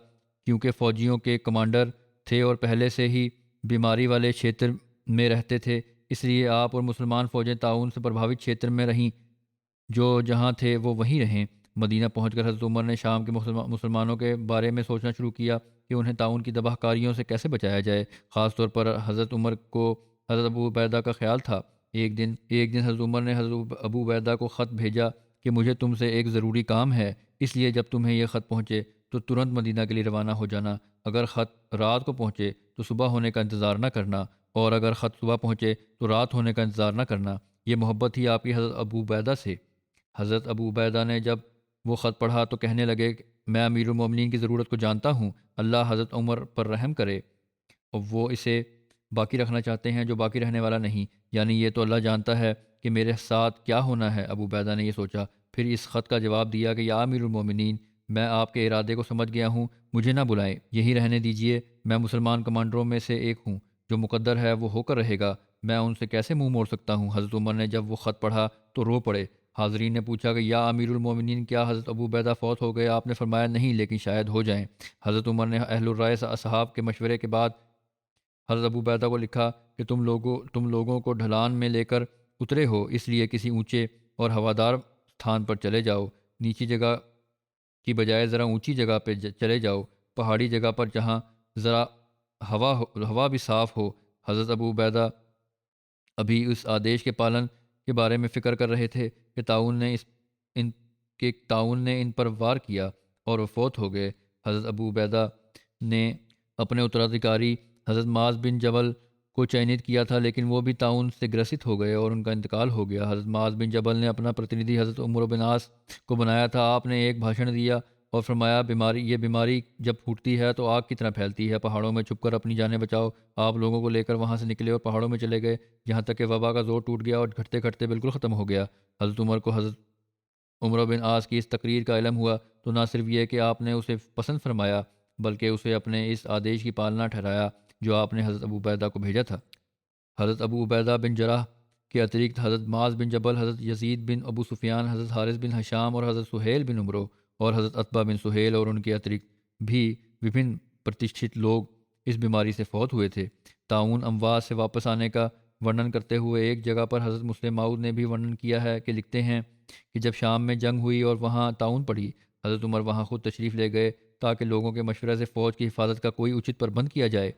کیونکہ فوجیوں کے کمانڈر تھے اور پہلے سے ہی بیماری والے چھیتر میں رہتے تھے، اس لیے آپ اور مسلمان فوجیں طاعون سے پربھاوت چھیتر میں رہیں، جو جہاں تھے وہ وہیں رہیں۔ مدینہ پہنچ کر حضرت عمر نے شام کے مسلمانوں کے بارے میں سوچنا شروع کیا کہ انہیں طاعون کی تباہ کاریوں سے کیسے بچایا جائے۔ خاص طور پر حضرت عمر کو حضرت ابو عبیدہ کا خیال تھا۔ ایک دن حضرت عمر نے حضرت ابو عبیدہ کو خط بھیجا کہ مجھے تم سے ایک ضروری کام ہے، اس لیے جب تمہیں یہ خط پہنچے تو ترنت مدینہ کے لیے روانہ ہو جانا۔ اگر خط رات کو پہنچے تو صبح ہونے کا انتظار نہ کرنا، اور اگر خط صبح پہنچے تو رات ہونے کا انتظار نہ کرنا۔ یہ محبت تھی آپ کی حضرت ابو عبیدہ سے۔ حضرت ابو عبیدہ نے جب وہ خط پڑھا تو کہنے لگے، میں امیر المومنین کی ضرورت کو جانتا ہوں، اللہ حضرت عمر پر رحم کرے، اور وہ اسے باقی رکھنا چاہتے ہیں جو باقی رہنے والا نہیں، یعنی یہ تو اللہ جانتا ہے کہ میرے ساتھ کیا ہونا ہے۔ ابو عبیدہ نے یہ سوچا، پھر اس خط کا جواب دیا کہ یا امیر المومنین، میں آپ کے ارادے کو سمجھ گیا ہوں، مجھے نہ بلائیں، یہی رہنے دیجئے، میں مسلمان کمانڈروں میں سے ایک ہوں، جو مقدر ہے وہ ہو کر رہے گا، میں ان سے کیسے منہ موڑ سکتا ہوں۔ حضرت عمر نے جب وہ خط پڑھا تو رو پڑے۔ حاضرین نے پوچھا کہ یا امیر المومنین، کیا حضرت ابو عبیدہ فوت ہو گئے؟ آپ نے فرمایا نہیں، لیکن شاید ہو جائیں۔ حضرت عمر نے اہل الرائے اصحاب کے مشورے کے بعد حضرت ابو عبیدہ کو لکھا کہ تم لوگوں کو ڈھلان میں لے کر اترے ہو، اس لیے کسی اونچے اور ہوادار تھان پر چلے جاؤ، نیچی جگہ کی بجائے ذرا اونچی جگہ پہ چلے جاؤ، پہاڑی جگہ پر جہاں ذرا ہوا بھی صاف ہو۔ حضرت ابو عبیدہ ابھی اس آدیش کے پالن کے بارے میں فکر کر رہے تھے کہ طاعون نے ان پر وار کیا اور وہ فوت ہو گئے۔ حضرت ابو عبیدہ نے اپنے اترادھیکاری حضرت معاذ بن جبل کو چینت کیا تھا، لیکن وہ بھی طاعون سے گرست ہو گئے اور ان کا انتقال ہو گیا۔ حضرت معاذ بن جبل نے اپنا پرتیندھی حضرت عمرو بن عاص کو بنایا تھا۔ آپ نے ایک بھاشن دیا اور فرمایا یہ بیماری جب پھوٹتی ہے تو آگ کی طرح پھیلتی ہے، پہاڑوں میں چھپ کر اپنی جانیں بچاؤ۔ آپ لوگوں کو لے کر وہاں سے نکلے اور پہاڑوں میں چلے گئے، یہاں تک کہ وبا کا زور ٹوٹ گیا اور گھٹتے گھٹتے بالکل ختم ہو گیا۔ حضرت عمر کو حضرت عمرو بن عاص کی اس تقریر کا علم ہوا تو نہ صرف یہ کہ آپ نے اسے پسند فرمایا بلکہ اسے اپنے اس آدیش کی پالنا ٹھہرایا جو آپ نے حضرت ابو عبیدہ کو بھیجا تھا۔ حضرت ابو عبیدہ بن جراح کے اترکت حضرت معاذ بن جبل، حضرت یزید بن ابو سفیان، حضرت حارث بن حشام اور حضرت سہیل بن عمرو اور حضرت عتبہ بن سہیل اور ان کے اترکت بھی وبھن پرتشٹھت لوگ اس بیماری سے فوت ہوئے تھے۔ طاعون اموات سے واپس آنے کا ورنن کرتے ہوئے ایک جگہ پر حضرت مسلم ماؤد نے بھی ورنن کیا ہے کہ لکھتے ہیں کہ جب شام میں جنگ ہوئی اور وہاں طاعون پڑی، حضرت عمر وہاں خود تشریف لے گئے تاکہ لوگوں کے مشورے سے فوج کی حفاظت کا کوئی اچت پربند کیا جائے،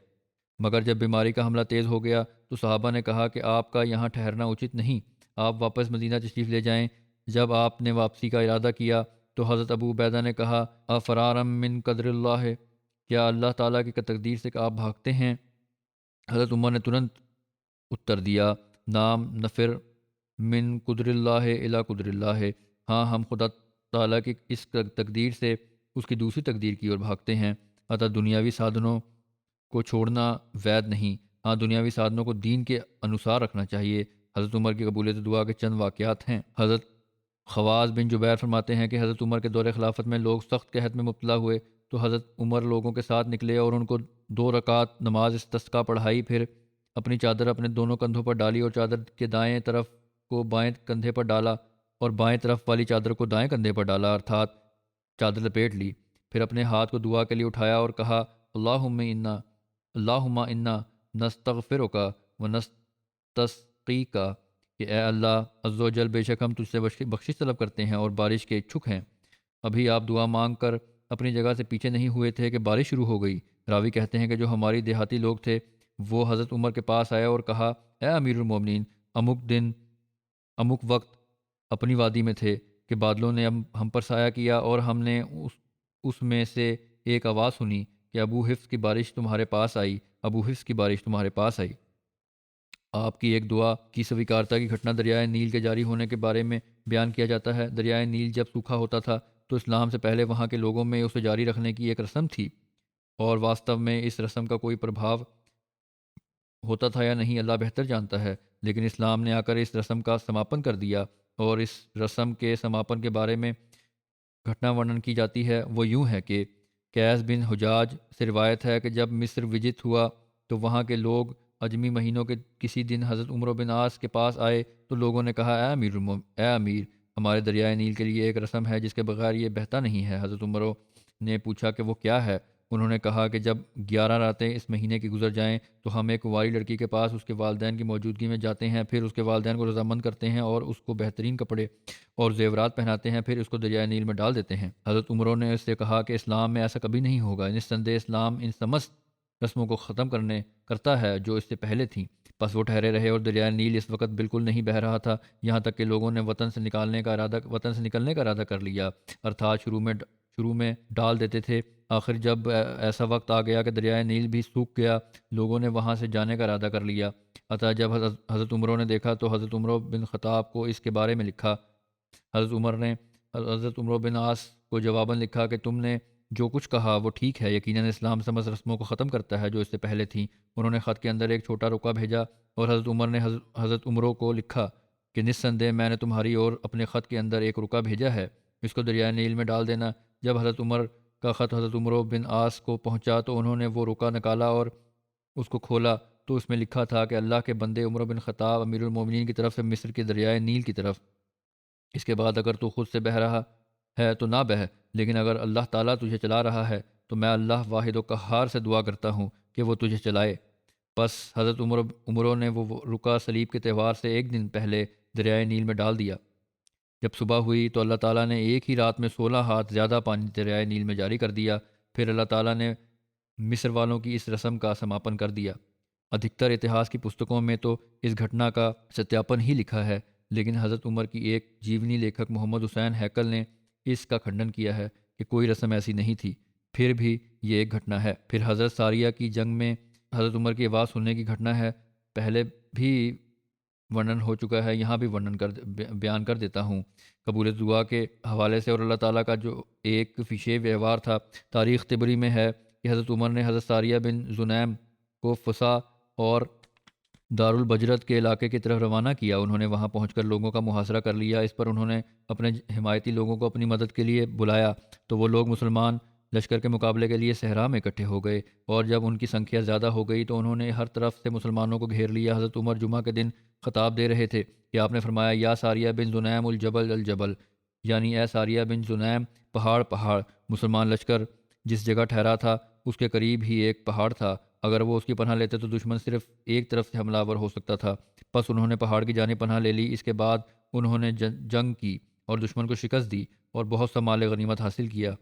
مگر جب بیماری کا حملہ تیز ہو گیا تو صحابہ نے کہا کہ آپ کا یہاں ٹھہرنا اچت نہیں، آپ واپس مدینہ تشریف لے جائیں۔ جب آپ نے واپسی کا ارادہ کیا تو حضرت ابو عبیدہ نے کہا افرارم من قدر اللہ، کیا اللہ تعالیٰ کی تقدیر سے کہ آپ بھاگتے ہیں؟ حضرت عمر نے ترنت اتر دیا نام نفر من قدر اللہ الی قدر اللہ، ہاں ہم خدا تعالیٰ کی اس تقدیر سے اس کی دوسری تقدیر کی اور بھاگتے ہیں، اتا دنیاوی سادھنوں کو چھوڑنا وید نہیں، ہاں دنیاوی سادھنوں کو دین کے انوسار رکھنا چاہیے۔ حضرت عمر کی قبولیت دعا کے چند واقعات ہیں۔ حضرت خواص بن جبیر فرماتے ہیں کہ حضرت عمر کے دور خلافت میں لوگ سخت قحط میں مبتلا ہوئے تو حضرت عمر لوگوں کے ساتھ نکلے اور ان کو 2 رکعت نماز استسقا پڑھائی، پھر اپنی چادر اپنے دونوں کندھوں پر ڈالی اور چادر کے دائیں طرف کو بائیں کندھے پر ڈالا اور بائیں طرف والی چادر کو دائیں کندھے پر ڈالا، ارتھات چادر لپیٹ لی، پھر اپنے ہاتھ کو دعا کے لیے اٹھایا اور کہا اللہم انا نستغفرک و نستسقیک، کہ اے اللہ عز و جل بے شک ہم تجھ سے بخشش طلب کرتے ہیں اور بارش کے اچھک ہیں۔ ابھی آپ دعا مانگ کر اپنی جگہ سے پیچھے نہیں ہوئے تھے کہ بارش شروع ہو گئی۔ راوی کہتے ہیں کہ جو ہماری دیہاتی لوگ تھے وہ حضرت عمر کے پاس آئے اور کہا اے امیر المومنین، امک دن امک وقت اپنی وادی میں تھے کہ بادلوں نے ہم پر سایہ کیا اور ہم نے اس میں سے ایک آواز سنی کہ ابو حفص کی بارش تمہارے پاس آئی، ابو حفص کی بارش تمہارے پاس آئی۔ آپ کی ایک دعا کی سویکارتا کی گھٹنا دریائے نیل کے جاری ہونے کے بارے میں بیان کیا جاتا ہے۔ دریائے نیل جب سوکھا ہوتا تھا تو اسلام سے پہلے وہاں کے لوگوں میں اسے جاری رکھنے کی ایک رسم تھی، اور واستو میں اس رسم کا کوئی پربھاؤ ہوتا تھا یا نہیں اللہ بہتر جانتا ہے، لیکن اسلام نے آ کر اس رسم کا سماپن کر دیا، اور اس رسم کے سماپن کے بارے میں گھٹنا ورنن کی جاتی ہے۔ وہ یوں ہے کہ قیس بن حجاج سے روایت ہے کہ جب مصر وجت ہوا تو وہاں کے لوگ اجمی مہینوں کے کسی دن حضرت عمرو بن عاص کے پاس آئے تو لوگوں نے کہا اے امیر، ہمارے دریائے نیل کے لیے ایک رسم ہے جس کے بغیر یہ بہتا نہیں ہے۔ حضرت عمرو نے پوچھا کہ وہ کیا ہے؟ انہوں نے کہا کہ جب 11 راتیں اس مہینے کی گزر جائیں تو ہم ایک کنواری لڑکی کے پاس اس کے والدین کی موجودگی میں جاتے ہیں، پھر اس کے والدین کو رضامند کرتے ہیں اور اس کو بہترین کپڑے اور زیورات پہناتے ہیں، پھر اس کو دریائے نیل میں ڈال دیتے ہیں۔ حضرت عمروں نے اس سے کہا کہ اسلام میں ایسا کبھی نہیں ہوگا، نسبندِ اسلام ان سمست رسموں کو ختم کرتا ہے جو اس سے پہلے تھیں۔ پس وہ ٹھہرے رہے اور دریائے نیل اس وقت بالکل نہیں بہہ رہا تھا، یہاں تک کہ لوگوں نے وطن سے نکلنے کا ارادہ کر لیا، ارتھات شروع میں ڈال دیتے تھے۔ آخر جب ایسا وقت آ گیا کہ دریائے نیل بھی سوکھ گیا، لوگوں نے وہاں سے جانے کا ارادہ کر لیا۔ عطا جب حضرت عمروں نے دیکھا تو حضرت عمرو بن خطاب کو اس کے بارے میں لکھا۔ حضرت عمر نے حضرت عمرو بن عاص کو جواباً لکھا کہ تم نے جو کچھ کہا وہ ٹھیک ہے، یقیناً اسلام سمجھ رسموں کو ختم کرتا ہے جو اس سے پہلے تھیں۔ انہوں نے خط کے اندر ایک چھوٹا رکا بھیجا اور حضرت عمر نے حضرت عمرو کو لکھا کہ نسبندہ میں نے تمہاری اور اپنے خط کے اندر ایک رکا بھیجا ہے، اس کو دریائے نیل میں ڈال دینا۔ جب حضرت عمر کا خط حضرت عمرو بن عاص کو پہنچا تو انہوں نے وہ رکا نکالا اور اس کو کھولا تو اس میں لکھا تھا کہ اللہ کے بندے عمر بن خطاب امیر المومنین کی طرف سے مصر کے دریائے نیل کی طرف، اس کے بعد اگر تو خود سے بہہ رہا ہے تو نہ بہہ، لیکن اگر اللہ تعالیٰ تجھے چلا رہا ہے تو میں اللہ واحد و قہار سے دعا کرتا ہوں کہ وہ تجھے چلائے۔ پس حضرت عمروں نے وہ رکا صلیب کے تہوار سے ایک دن پہلے دریائے نیل میں ڈال دیا۔ جب صبح ہوئی تو اللہ تعالیٰ نے ایک ہی رات میں 16 ہاتھ زیادہ پانی دریائے نیل میں جاری کر دیا، پھر اللہ تعالیٰ نے مصر والوں کی اس رسم کا سماپن کر دیا۔ ادھکتر اتہاس کی پستکوں میں تو اس گھٹنا کا ستیاپن ہی لکھا ہے، لیکن حضرت عمر کی ایک جیونی لیکھک محمد حسین ہیکل نے اس کا کھنڈن کیا ہے کہ کوئی رسم ایسی نہیں تھی، پھر بھی یہ ایک گھٹنا ہے۔ پھر حضرت ساریہ کی جنگ میں حضرت عمر کی آواز سننے کی گھٹنا ہے، پہلے بھی ورنن ہو چکا ہے، یہاں بھی بیان کر دیتا ہوں۔ قبول دعا کے حوالے سے اور اللہ تعالیٰ کا جو ایک فیشے ویوہار تھا، تاریخ طبری میں ہے کہ حضرت عمر نے حضرت ساریہ بن زنیم کو فسا اور دارالبجرت کے علاقے کی طرف روانہ کیا۔ انہوں نے وہاں پہنچ کر لوگوں کا محاصرہ کر لیا۔ اس پر انہوں نے اپنے حمایتی لوگوں کو اپنی مدد کے لیے بلایا تو وہ لوگ مسلمان لشکر کے مقابلے کے لیے صحرا میں اکٹھے ہو گئے، اور جب ان کی سنکھیا زیادہ ہو گئی تو انہوں نے ہر طرف سے مسلمانوں کو گھیر لیا۔ حضرت عمر جمعہ کے دن خطاب دے رہے تھے کہ آپ نے فرمایا، یا ساریہ بن زنیم الجبل الجبل، یعنی اے ساریہ بن زنیم، پہاڑ پہاڑ۔ مسلمان لشکر جس جگہ ٹھہرا تھا اس کے قریب ہی ایک پہاڑ تھا، اگر وہ اس کی پناہ لیتے تو دشمن صرف ایک طرف سے حملہ آور ہو سکتا تھا۔ پس انہوں نے پہاڑ کی جانب پناہ لے لی۔ اس کے بعد انہوں نے جنگ کی اور دشمن کو شکست دی اور بہت سا مال غنیمت حاصل کیا۔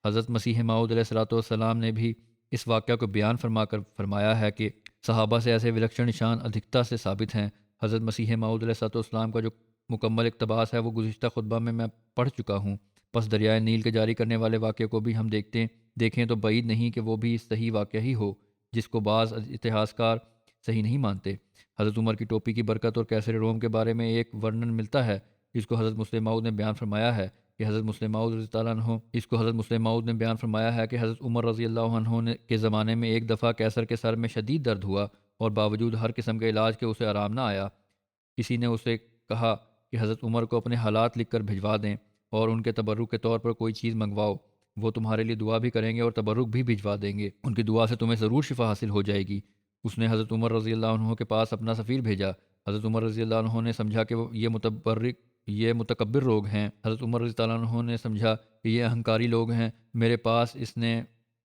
حضرت مسیح موعود علیہ الصلوۃ والسلام نے بھی اس واقعہ کو بیان فرما کر فرمایا ہے کہ صحابہ سے ایسے ولکشن نشان ادھکتا سے ثابت ہیں۔ حضرت مسیح موعود علیہ الصلوۃ والسلام کا جو مکمل اقتباس ہے وہ گزشتہ خطبہ میں پڑھ چکا ہوں۔ پس دریائے نیل کے جاری کرنے والے واقعے کو بھی ہم دیکھیں تو بعید نہیں کہ وہ بھی صحیح واقعہ ہی ہو، جس کو بعض اتہاسکار صحیح نہیں مانتے۔ حضرت عمر کی ٹوپی کی برکت اور کیسر روم کے بارے میں ایک ورنن ملتا ہے، جس کو حضرت مسلم موعود نے بیان فرمایا ہے کہ حضرت مسلم موعود رضی اللہ عنہ کہ حضرت عمر رضی اللہ عنہ کے زمانے میں ایک دفعہ کیسر کے سر میں شدید درد ہوا اور باوجود ہر قسم کے علاج کے اسے آرام نہ آیا۔ کسی نے اسے کہا کہ حضرت عمر کو اپنے حالات لکھ کر بھجوا دیں اور ان کے تبرک کے طور پر کوئی چیز منگواؤ، وہ تمہارے لیے دعا بھی کریں گے اور تبرک بھی بھجوا دیں گے، ان کی دعا سے تمہیں ضرور شفا حاصل ہو جائے گی۔ اس نے حضرت عمر رضی اللہ عنہ کے پاس اپنا سفیر بھیجا۔ حضرت عمر رضی اللہ عنہ نے سمجھا کہ یہ متکبر لوگ ہیں۔ حضرت عمر رضی اللہ عنہ نے سمجھا کہ یہ اہنکاری لوگ ہیں، میرے پاس اس نے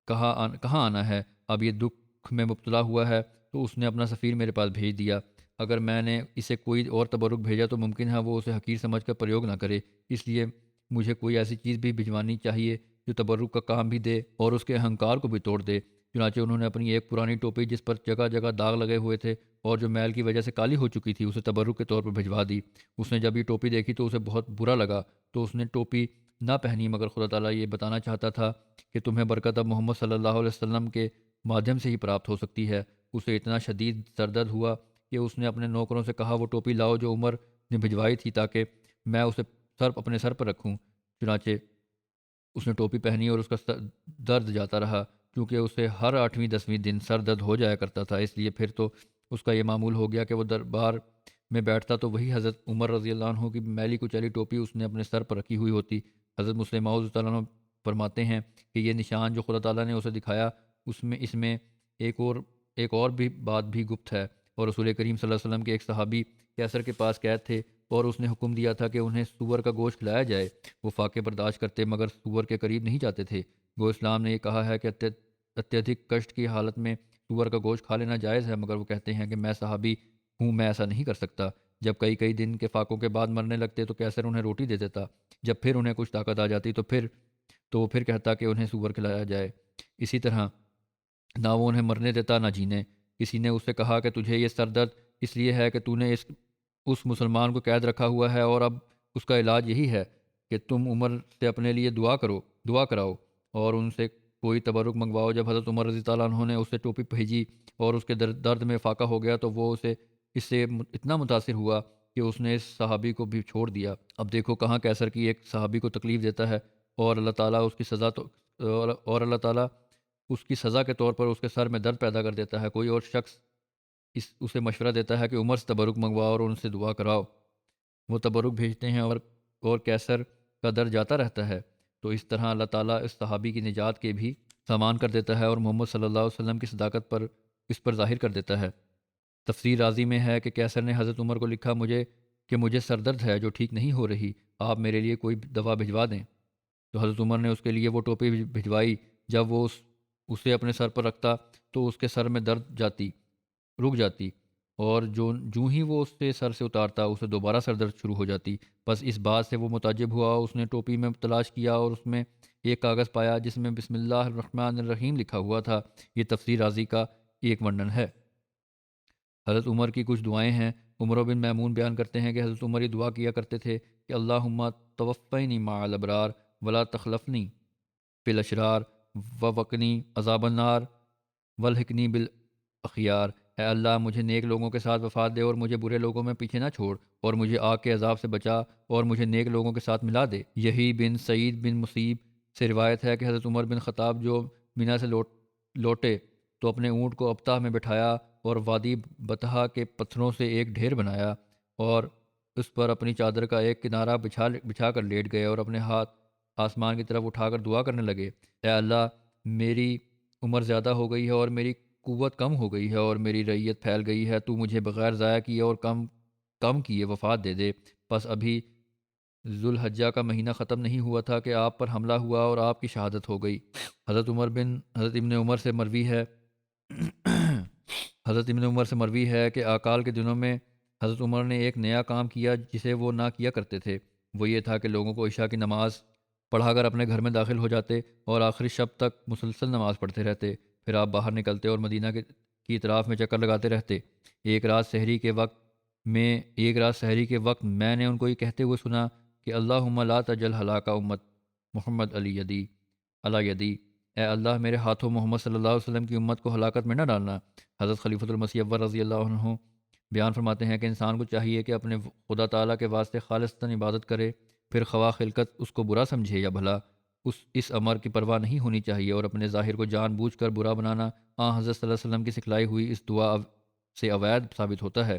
کہاں آنا ہے، اب یہ دکھ میں مبتلا ہوا ہے تو اس نے اپنا سفیر میرے پاس بھیج دیا۔ اگر میں نے اسے کوئی اور تبرک بھیجا تو ممکن ہے وہ اسے حقیر سمجھ کر پریوگ نہ کرے، اس لیے مجھے کوئی ایسی چیز بھی بھجوانی چاہیے جو تبرک کا کام بھی دے اور اس کے اہنکار کو بھی توڑ دے۔ چنانچہ انہوں نے اپنی ایک پرانی ٹوپی جس پر جگہ جگہ داغ لگے ہوئے تھے اور جو میل کی وجہ سے کالی ہو چکی تھی اسے تبرک کے طور پر بھجوا دی۔ اس نے جب یہ ٹوپی دیکھی تو اسے بہت برا لگا تو اس نے ٹوپی نہ پہنی، مگر خدا تعالیٰ یہ بتانا چاہتا تھا کہ تمہیں برکت اب محمد صلی اللہ علیہ وسلم کے مادھیم سے ہی پراپت ہو سکتی ہے۔ اسے اتنا شدید سر درد ہوا کہ اس نے اپنے نوکروں سے کہا وہ ٹوپی لاؤ جو عمر نے بھجوائی تھی تاکہ میں اسے اپنے سر پر رکھوں۔ چنانچہ اس نے ٹوپی پہنی اور اس کا درد جاتا رہا، کیونکہ اسے ہر 8ویں 10ویں دن سر درد ہو جایا کرتا تھا، اس لیے پھر تو اس کا یہ معمول ہو گیا کہ وہ دربار میں بیٹھتا تو وہی حضرت عمر رضی اللہ عنہ کی میلی کچیلی ٹوپی اس نے اپنے سر پر رکھی ہوئی ہوتی۔ حضرت مسلم موعود رضی اللہ عنہ فرماتے ہیں کہ یہ نشان جو خدا تعالیٰ نے اسے دکھایا اس میں ایک اور بھی بات بھی گپت ہے، اور رسول کریم صلی اللہ علیہ وسلم کے ایک صحابی کیسر کے پاس قید تھے اور اس نے حکم دیا تھا کہ انہیں سور کا گوشت کھلایا جائے۔ وہ فاقے برداشت کرتے مگر سور کے قریب نہیں جاتے تھے۔ گو اسلام نے یہ کہا ہے کہ اتیدھک کشٹ کی حالت میں سور کا گوشت کھا لینا جائز ہے، مگر وہ کہتے ہیں کہ میں صحابی ہوں، میں ایسا نہیں کر سکتا۔ جب کئی دن کے فاقوں کے بعد مرنے لگتے تو کیسر انہیں روٹی دے دیتا، جب پھر انہیں کچھ طاقت آ جاتی تو وہ پھر کہتا کہ انہیں سور کھلایا جائے۔ اسی طرح نہ وہ انہیں مرنے دیتا نہ جینے۔ کسی نے اس سے کہا کہ تجھے یہ سر درد اس لیے ہے کہ تو نے اس مسلمان کو قید رکھا ہوا ہے اور اب اس کا علاج یہی ہے کہ تم عمر سے اپنے لیے دعا کراؤ اور ان سے کوئی تبرک منگواؤ۔ جب حضرت عمر رضی اللہ عنہ نے اسے ٹوپی بھیجی اور اس کے درد میں فاقہ ہو گیا تو وہ اس سے اتنا متاثر ہوا کہ اس نے اس صحابی کو بھی چھوڑ دیا۔ اب دیکھو کہاں کیسر کی ایک صحابی کو تکلیف دیتا ہے اور اللہ تعالیٰ اس کی سزا کے طور پر اس کے سر میں درد پیدا کر دیتا ہے۔ کوئی اور شخص اسے مشورہ دیتا ہے کہ عمر سے تبرک منگواؤ اور ان سے دعا کراؤ۔ وہ تبرک بھیجتے ہیں اور کیسر کا درد جاتا رہتا ہے، تو اس طرح اللہ تعالیٰ اس صحابی کی نجات کے بھی سامان کر دیتا ہے اور محمد صلی اللہ علیہ وسلم کی صداقت پر اس پر ظاہر کر دیتا ہے۔ تفسیر رازی میں ہے کہ کیسر نے حضرت عمر کو لکھا مجھے سر درد ہے جو ٹھیک نہیں ہو رہی، آپ میرے لیے کوئی دوا بھجوا دیں۔ تو حضرت عمر نے اس کے لیے وہ ٹوپی بھجوائی۔ جب وہ اسے اپنے سر پر رکھتا تو اس کے سر میں درد رک جاتی اور جو ہی وہ اس سے سر سے اتارتا اسے دوبارہ سر درد شروع ہو جاتی۔ بس اس بات سے وہ متعجب ہوا، اس نے ٹوپی میں تلاش کیا اور اس میں ایک کاغذ پایا جس میں بسم اللہ الرحمن الرحیم لکھا ہوا تھا۔ یہ تفسیر رازی کا ایک ورنن ہے۔ حضرت عمر کی کچھ دعائیں ہیں۔ عمر بن میمون بیان کرتے ہیں کہ حضرت عمر یہ دعا کیا کرتے تھے کہ اللہم توفینی مع الابرار ولا تخلفنی فی الاشرار ووقنی عذاب النار والحقنی بالاخیار، اے اللہ مجھے نیک لوگوں کے ساتھ وفات دے اور مجھے برے لوگوں میں پیچھے نہ چھوڑ، اور مجھے آگ کے عذاب سے بچا اور مجھے نیک لوگوں کے ساتھ ملا دے۔ یہی بن سعید بن مصیب سے روایت ہے کہ حضرت عمر بن خطاب جو مینا سے لوٹے تو اپنے اونٹ کو ابطح میں بٹھایا اور وادی بطحا کے پتھروں سے ایک ڈھیر بنایا اور اس پر اپنی چادر کا ایک کنارہ بچھا کر لیٹ گئے اور اپنے ہاتھ آسمان کی طرف اٹھا کر دعا کرنے لگے، اے اللہ میری عمر زیادہ ہو گئی ہے اور میری قوت کم ہو گئی ہے اور میری رعیت پھیل گئی ہے، تو مجھے بغیر ضائع کیے اور کم کیے وفات دے دے۔ پس ابھی ذوالحجہ کا مہینہ ختم نہیں ہوا تھا کہ آپ پر حملہ ہوا اور آپ کی شہادت ہو گئی۔ حضرت ابن عمر سے مروی ہے حضرت ابن عمر سے مروی ہے کہ آکال کے دنوں میں حضرت عمر نے ایک نیا کام کیا جسے وہ نہ کیا کرتے تھے۔ وہ یہ تھا کہ لوگوں کو عشاء کی نماز پڑھا کر اپنے گھر میں داخل ہو جاتے اور آخری شب تک مسلسل نماز پڑھتے رہتے، پھر آپ باہر نکلتے اور مدینہ کی اطراف میں چکر لگاتے رہتے۔ ایک رات سحری کے وقت میں نے ان کو یہ کہتے ہوئے سنا کہ اللہم لا تجل ہلاک امت محمد علی یدی، اے اللہ میرے ہاتھوں محمد صلی اللہ علیہ وسلم کی امت کو ہلاکت میں نہ ڈالنا۔ حضرت خلیفۃ المسیح اول رضی اللہ عنہ بیان فرماتے ہیں کہ انسان کو چاہیے کہ اپنے خدا تعالیٰ کے واسطے خالصتاً عبادت کرے، پھر خواہ خلقت اس کو برا سمجھے یا بھلا، اس امر کی پرواہ نہیں ہونی چاہیے اور اپنے ظاہر کو جان بوجھ کر برا بنانا حضرت صلی اللہ علیہ وسلم کی سکھلائی ہوئی اس دعا سے اوید ثابت ہوتا ہے۔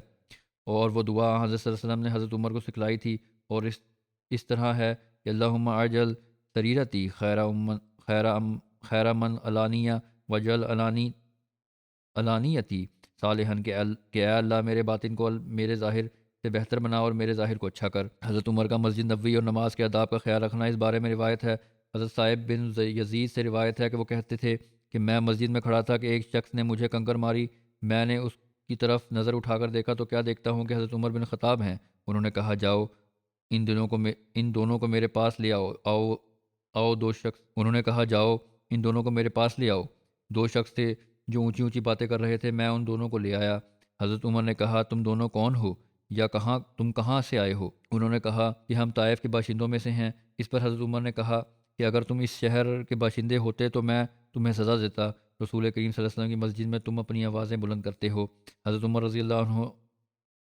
اور وہ دعا حضرت صلی اللہ علیہ وسلم نے حضرت عمر کو سکھلائی تھی اور اس طرح ہے کہ اللہم عجل سریرتی خیر من علانیہ وجل علانیتی صالحاً کہ اے اللہ میرے باطن کو میرے ظاہر سے بہتر بنا اور میرے ظاہر کو اچھا کر۔ حضرت عمر کا مسجد نبوی اور نماز کے آداب کا خیال رکھنا، اس بارے میں روایت ہے۔ حضرت صاحب بن یزید سے روایت ہے کہ وہ کہتے تھے کہ میں مسجد میں کھڑا تھا کہ ایک شخص نے مجھے کنکر ماری، میں نے اس کی طرف نظر اٹھا کر دیکھا تو کیا دیکھتا ہوں کہ حضرت عمر بن خطاب ہیں۔ انہوں نے کہا جاؤ ان دونوں کو میرے پاس لے آؤ دو شخص انہوں نے کہا جاؤ ان دونوں کو میرے پاس لے آؤ۔ دو شخص تھے جو اونچی اونچی باتیں کر رہے تھے، میں ان دونوں کو لے آیا۔ حضرت عمر نے کہا تم دونوں کون ہو یا تم کہاں سے آئے ہو؟ انہوں نے کہا کہ ہم طائف کے باشندوں میں سے ہیں۔ اس پر حضرت عمر نے کہا کہ اگر تم اس شہر کے باشندے ہوتے تو میں تمہیں سزا دیتا، رسول کریم صلی اللہ علیہ وسلم کی مسجد میں تم اپنی آوازیں بلند کرتے ہو۔ حضرت عمر رضی اللہ عنہ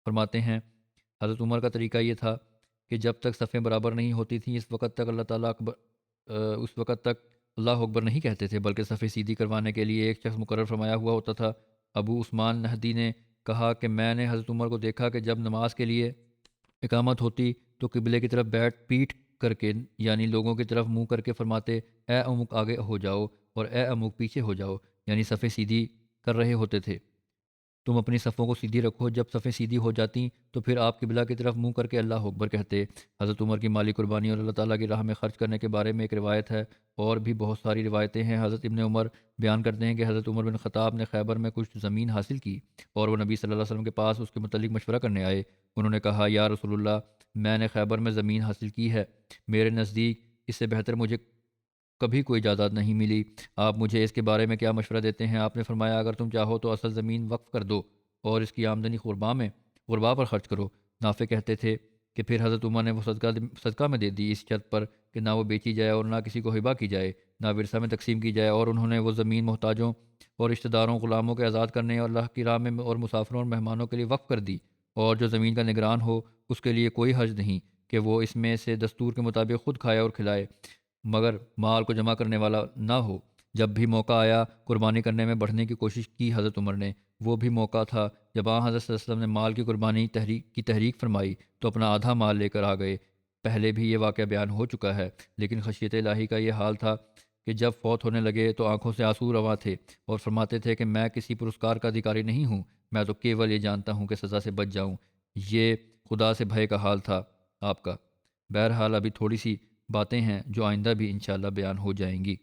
فرماتے ہیں حضرت عمر کا طریقہ یہ تھا کہ جب تک صفیں برابر نہیں ہوتی تھیں اس وقت تک اللہ اکبر نہیں کہتے تھے، بلکہ صفیں سیدھی کروانے کے لیے ایک شخص مقرر فرمایا ہوا ہوتا تھا۔ ابو عثمان نہدی نے کہا کہ میں نے حضرت عمر کو دیکھا کہ جب نماز کے لیے اقامت ہوتی تو قبلے کی طرف پیٹھ کر کے یعنی لوگوں کی طرف منہ کر کے فرماتے اے امک آگے ہو جاؤ اور اے امک پیچھے ہو جاؤ، یعنی صفیں سیدھی کر رہے ہوتے تھے۔ تم اپنی صفوں کو سیدھی رکھو، جب صفیں سیدھی ہو جاتیں تو پھر آپ قبلہ کی طرف منہ کر کے اللہ اکبر کہتے۔ حضرت عمر کی مالی قربانی اور اللہ تعالیٰ کی راہ میں خرچ کرنے کے بارے میں ایک روایت ہے، اور بھی بہت ساری روایتیں ہیں۔ حضرت ابن عمر بیان کرتے ہیں کہ حضرت عمر بن خطاب نے خیبر میں کچھ زمین حاصل کی اور وہ نبی صلی اللہ علیہ وسلم کے پاس اس کے متعلق مشورہ کرنے آئے۔ انہوں نے کہا یا رسول اللہ، میں نے خیبر میں زمین حاصل کی ہے، میرے نزدیک اس سے بہتر مجھے کبھی کوئی جائیداد نہیں ملی، آپ مجھے اس کے بارے میں کیا مشورہ دیتے ہیں؟ آپ نے فرمایا اگر تم چاہو تو اصل زمین وقف کر دو اور اس کی آمدنی غربا پر خرچ کرو۔ نافع کہتے تھے کہ پھر حضرت عمر نے وہ صدقہ میں دے دی، اس شرط پر کہ نہ وہ بیچی جائے اور نہ کسی کو ہبہ کی جائے، نہ ورثہ میں تقسیم کی جائے، اور انہوں نے وہ زمین محتاجوں اور رشتہ داروں غلاموں کے آزاد کرنے اور اللہ کی راہ میں اور مسافروں اور مہمانوں کے لیے وقف کر دی، اور جو زمین کا نگران ہو اس کے لیے کوئی حرج نہیں کہ وہ اس میں سے دستور کے مطابق خود کھائے اور کھلائے، مگر مال کو جمع کرنے والا نہ ہو۔ جب بھی موقع آیا قربانی کرنے میں بڑھنے کی کوشش کی حضرت عمر نے، وہ بھی موقع تھا جب حضرت صلی اللہ علیہ وسلم نے مال کی قربانی کی تحریک فرمائی تو اپنا آدھا مال لے کر آ گئے۔ پہلے بھی یہ واقعہ بیان ہو چکا ہے، لیکن خشیت الہی کا یہ حال تھا کہ جب فوت ہونے لگے تو آنکھوں سے آنسو رواں تھے اور فرماتے تھے کہ میں کسی پرسکار کا ادھیکاری نہیں ہوں، میں تو کیول یہ جانتا ہوں کہ سزا سے بچ جاؤں۔ یہ خدا سے بھے کا حال تھا آپ کا۔ بہرحال ابھی تھوڑی سی باتیں ہیں جو آئندہ بھی انشاءاللہ بیان ہو جائیں گی۔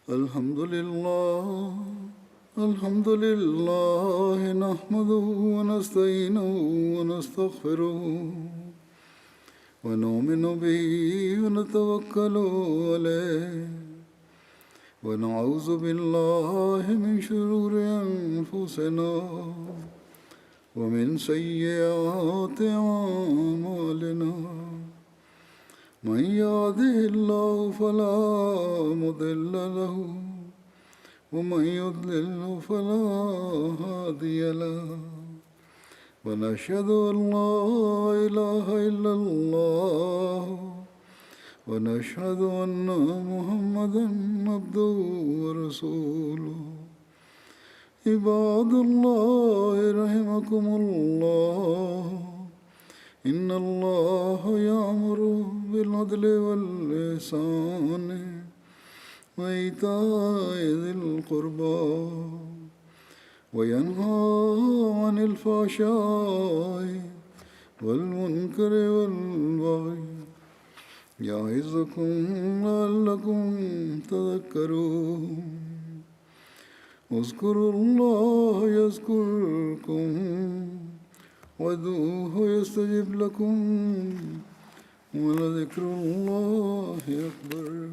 الحمد لله نحمده ونستعينه ونستغفره ونؤمن به ونتوكل عليه ونعوذ بالله من شرور أنفسنا ومن سيئات أعمالنا من يهده الله فلا مضل له ومن يضلل فلا هادي له ونشهد أن لا إله إلا الله ونشهد أن محمدا عبده ورسوله عباد الله رحمكم الله إن الله يأمر بالعدل والإحسان وإيتاء ذي القربى وينهى عن الفحشاء والمنكر والبغي يعظكم لعلكم تذكرون اذكروا الله يذكركم وادعوه يستجب لكم ولذكر الله أكبر.